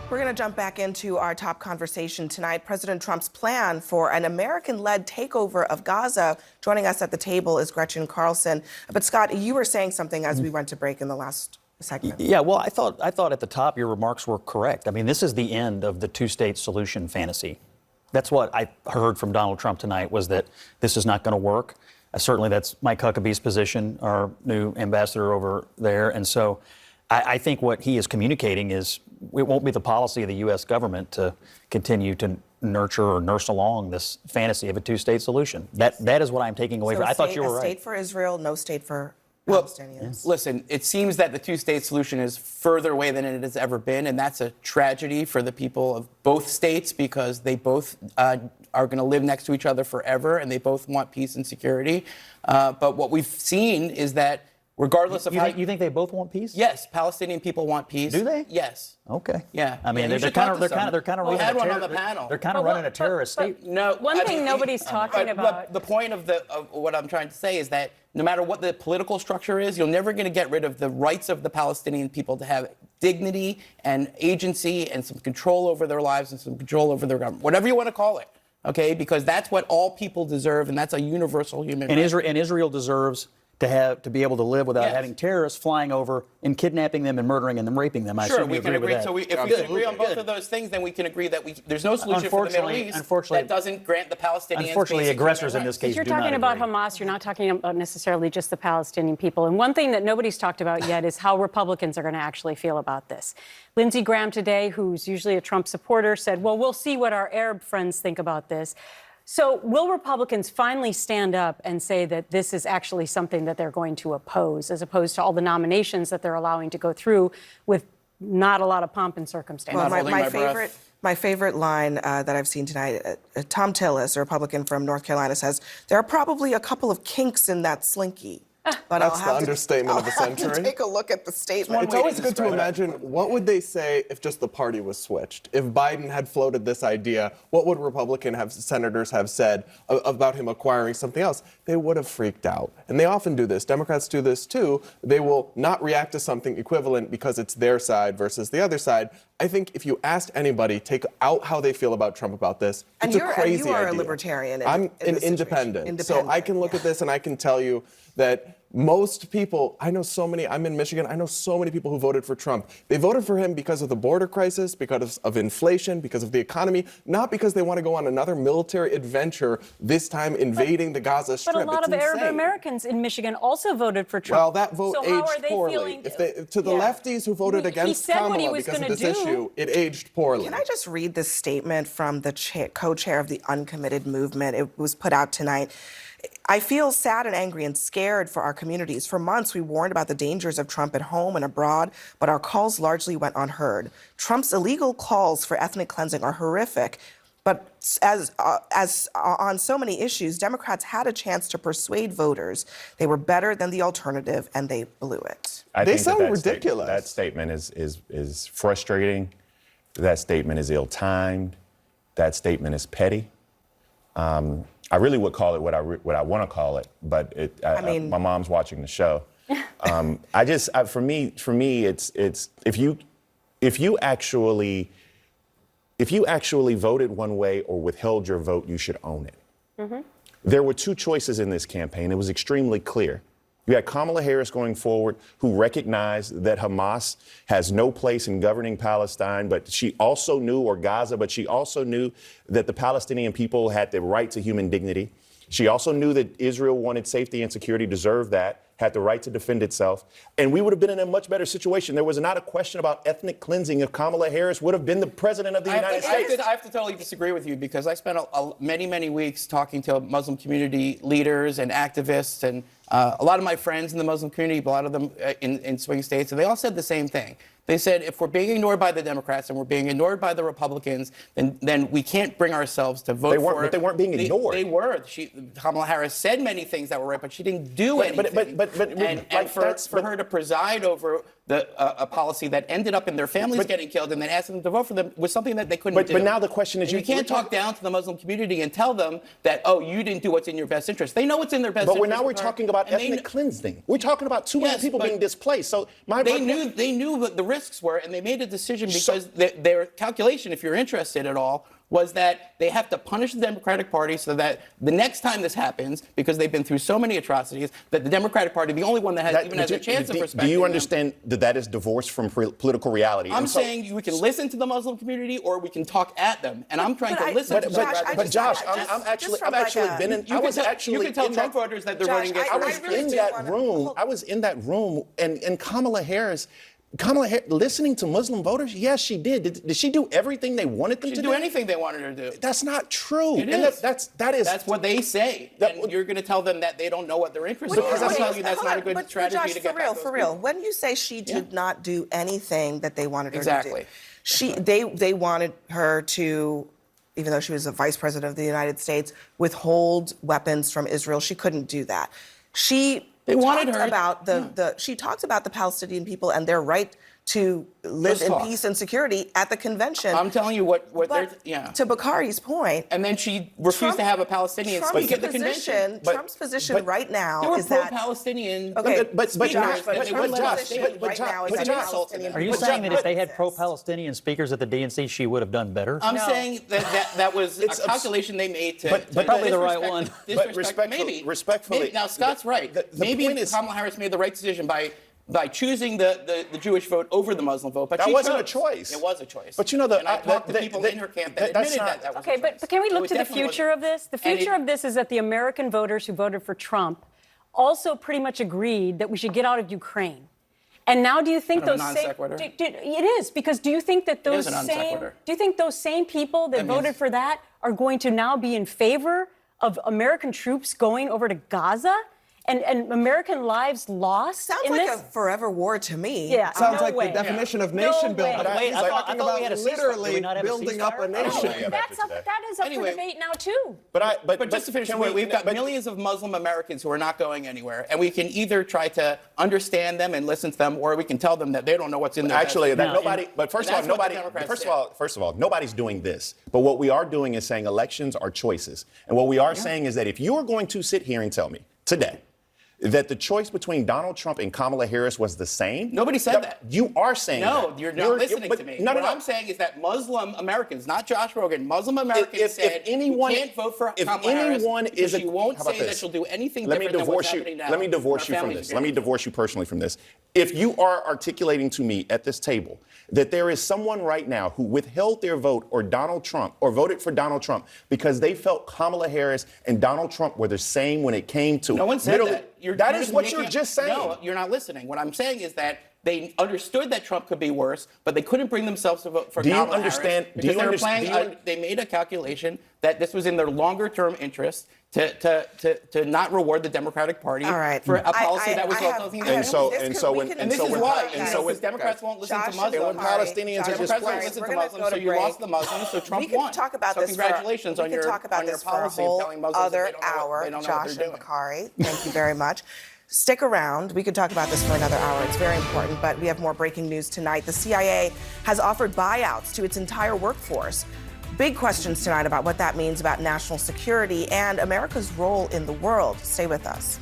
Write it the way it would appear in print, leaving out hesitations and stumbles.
We're going to jump back into our top conversation tonight. President Trump's plan for an American-led takeover of Gaza. Joining us at the table is Gretchen Carlson. But Scott, you were saying something as we went to break in the last segment. Yeah, well, I thought at the top your remarks were correct. I mean, this is the end of the two-state solution fantasy. That's what I heard from Donald Trump tonight, was that this is not going to work. Certainly that's Mike Huckabee's position, our new ambassador over there. And so I think what he is communicating is it won't be the policy of the U.S. government to continue to nurture or nurse along this fantasy of a two-state solution. That is what I'm taking away from it. I thought you were right. A state for Israel, no state for Palestinians. Listen, it seems that the two-state solution is further away than it has ever been, and that's a tragedy for the people of both states because they both are going to live next to each other forever, and they both want peace and security. But what we've seen is that regardless of you think they both want peace? Yes, Palestinian people want peace. Do they? Yes. Okay. Yeah. I mean, they're kind of running a terrorist state. No. One thing nobody's talking about. The point of what I'm trying to say is that no matter what the political structure is, you're never going to get rid of the rights of the Palestinian people to have dignity and agency and some control over their lives and some control over their government, whatever you want to call it. Okay, because that's what all people deserve, and that's a universal human right. And Israel deserves to be able to live without having terrorists flying over and kidnapping them and murdering and raping them. I assume we can agree. So if we can agree on both of those things, then we can agree that there's no solution for the Middle East that doesn't grant the Palestinians. Unfortunately, aggressors in this case you're do not talking about agree. Hamas. You're not talking about necessarily just the Palestinian people. And one thing that nobody's talked about yet is how Republicans are going to actually feel about this. Lindsey Graham today, who's usually a Trump supporter, said, well, we'll see what our Arab friends think about this. So will Republicans finally stand up and say that this is actually something that they're going to oppose, as opposed to all the nominations that they're allowing to go through with not a lot of pomp and circumstance? Well, my favorite line that I've seen tonight, Tom Tillis, a Republican from North Carolina, says, there are probably a couple of kinks in that slinky. But that's the understatement of the century. I'll have to take a look at the statement. It's always good to imagine what would they say if just the party was switched. If Biden had floated this idea, what would Republican senators have said about him acquiring something else? They would have freaked out. And they often do this. Democrats do this too. They will not react to something equivalent because it's their side versus the other side. I think if you asked anybody, take out how they feel about Trump about this, it's a crazy idea. And you are a libertarian. I'm an independent. So I can look at this and I can tell you that most people, I'm in Michigan, I know so many people who voted for Trump. They voted for him because of the border crisis, because of inflation, because of the economy, not because they want to go on another military adventure, this time invading the Gaza Strip. But a lot of Arab Americans in Michigan also voted for Trump. Well, that vote aged poorly. To the lefties who voted against Kamala because of this issue, it aged poorly. Can I just read this statement from the co-chair of the Uncommitted Movement? It was put out tonight. I feel sad and angry and scared for our communities. For months, we warned about the dangers of Trump at home and abroad, but our calls largely went unheard. Trump's illegal calls for ethnic cleansing are horrific, but as on so many issues, Democrats had a chance to persuade voters. They were better than the alternative, and they blew it. They sound ridiculous. That statement is frustrating. That statement is ill-timed. That statement is petty. I really would call it what I want to call it, but my mom's watching the show. For me, it's if you actually voted one way or withheld your vote, you should own it. Mm-hmm. There were two choices in this campaign. It was extremely clear. You had Kamala Harris going forward, who recognized that Hamas has no place in governing Palestine, but she also knew, or Gaza, but she also knew that the Palestinian people had the right to human dignity. She also knew that Israel wanted safety and security, deserved that, had the right to defend itself. And we would have been in a much better situation. There was not a question about ethnic cleansing if Kamala Harris would have been the president of the United States. I have to totally disagree with you because I spent many weeks talking to Muslim community leaders and activists and a lot of my friends in the Muslim community, a lot of them in swing states, and they all said the same thing. They said, if we're being ignored by the Democrats and we're being ignored by the Republicans, then we can't bring ourselves to vote for it. But they weren't being ignored. They were. Kamala Harris said many things that were right, but she didn't do anything. But for her to preside over a policy that ended up in their families getting killed and then asking them to vote for them was something that they couldn't do. But now the question is, you can't talk down to the Muslim community and tell them that, oh, you didn't do what's in your best interest. They know what's in their best interest. But we're talking about ethnic cleansing. We're talking about too many people being displaced. So they knew what the risks were, and they made a decision because their calculation, if you're interested at all, was that they have to punish the Democratic Party so that the next time this happens, because they've been through so many atrocities, that the Democratic Party, the only one that has a chance of respecting Do you them. understand that is divorced from political reality? I'm saying we can listen to the Muslim community or we can talk at them, and I'm trying to listen to them. But Josh, I've actually been in. You can tell Trump voters that they're voting against. I was in that room, and Kamala Harris, listening to Muslim voters, yes, she did. Did she do everything they wanted them to do? She did anything they wanted her to do. That's not true. It is. That's what they say. And you're going to tell them that they don't know what their interests are. Because I'm telling you that's not a good strategy to get back those for real. people. When you say she did not do anything that they wanted her Exactly. to do, they wanted her to, even though she was a vice president of the United States, withhold weapons from Israel. She couldn't do that. She talked about the Palestinian people and their right to live in peace and security at the convention. I'm telling you what To Bakari's point. And then she refused to have a Palestinian speak at the convention. Trump's position right now there were is that pro-Palestinian Josh, Are you saying that if they had pro-Palestinian speakers at the DNC, she would have done better? I'm saying that was a calculation they made to probably the right one. But respectfully, now Scott's right. Maybe Kamala Harris made the right decision by choosing the Jewish vote over the Muslim vote, but that wasn't a choice. It was a choice. But you know, and I talked to people in her camp that admitted that was okay, a choice. but can we look to the future of this? The future of this is that the American voters who voted for Trump also pretty much agreed that we should get out of Ukraine. And now, do you think kind of those a non sequitur? It is, because do you think that those same people that voted for that are going to now be in favor of American troops going over to Gaza? And American lives lost. Sounds in like this? a forever war to me. Yeah, Sounds no like way. the definition of nation building. Wait, I thought we had a ceasefire. literally Do we not have a building up a ceasefire? nation. That is up for debate now too. But just to finish the point, we've got millions of Muslim Americans who are not going anywhere, and we can either try to understand them and listen to them, or we can tell them that they don't know what's in their Actually, best interest. nobody. But first of all, nobody's doing this. But what we are doing is saying elections are choices, and what we are saying is that if you are going to sit here and tell me today that the choice between Donald Trump and Kamala Harris was the same. Nobody said that. You are saying no, that. You're not listening to me. What I'm saying is that Muslim Americans, not Josh Rogin, Muslim Americans said you can't vote for Kamala Harris because she won't say that she'll do anything different than what's happening now. Let me divorce you from this. Let me divorce you personally from this. If you are articulating to me at this table that there is someone right now who withheld their vote or Donald Trump or voted for Donald Trump because they felt Kamala Harris and Donald Trump were the same when it came to no one said that. That is what you're just saying. No, you're not listening. What I'm saying is that they understood that Trump could be worse, but they couldn't bring themselves to vote for Kamala Harris because they made a calculation that this was in their longer-term interest to not reward the Democratic Party for a policy that was welcoming. And this is why. Because Democrats won't listen to Muslims. And when Palestinians are Democrats won't listen to Muslims, so you lost the Muslims, so Trump won. Talk about so congratulations on your policy of telling Muslims that they don't know what they're doing. Bakari, thank you very much. Stick around. We could talk about this for another hour. It's very important, but we have more breaking news tonight. The CIA has offered buyouts to its entire workforce. Big questions tonight about what that means about national security and America's role in the world. Stay with us.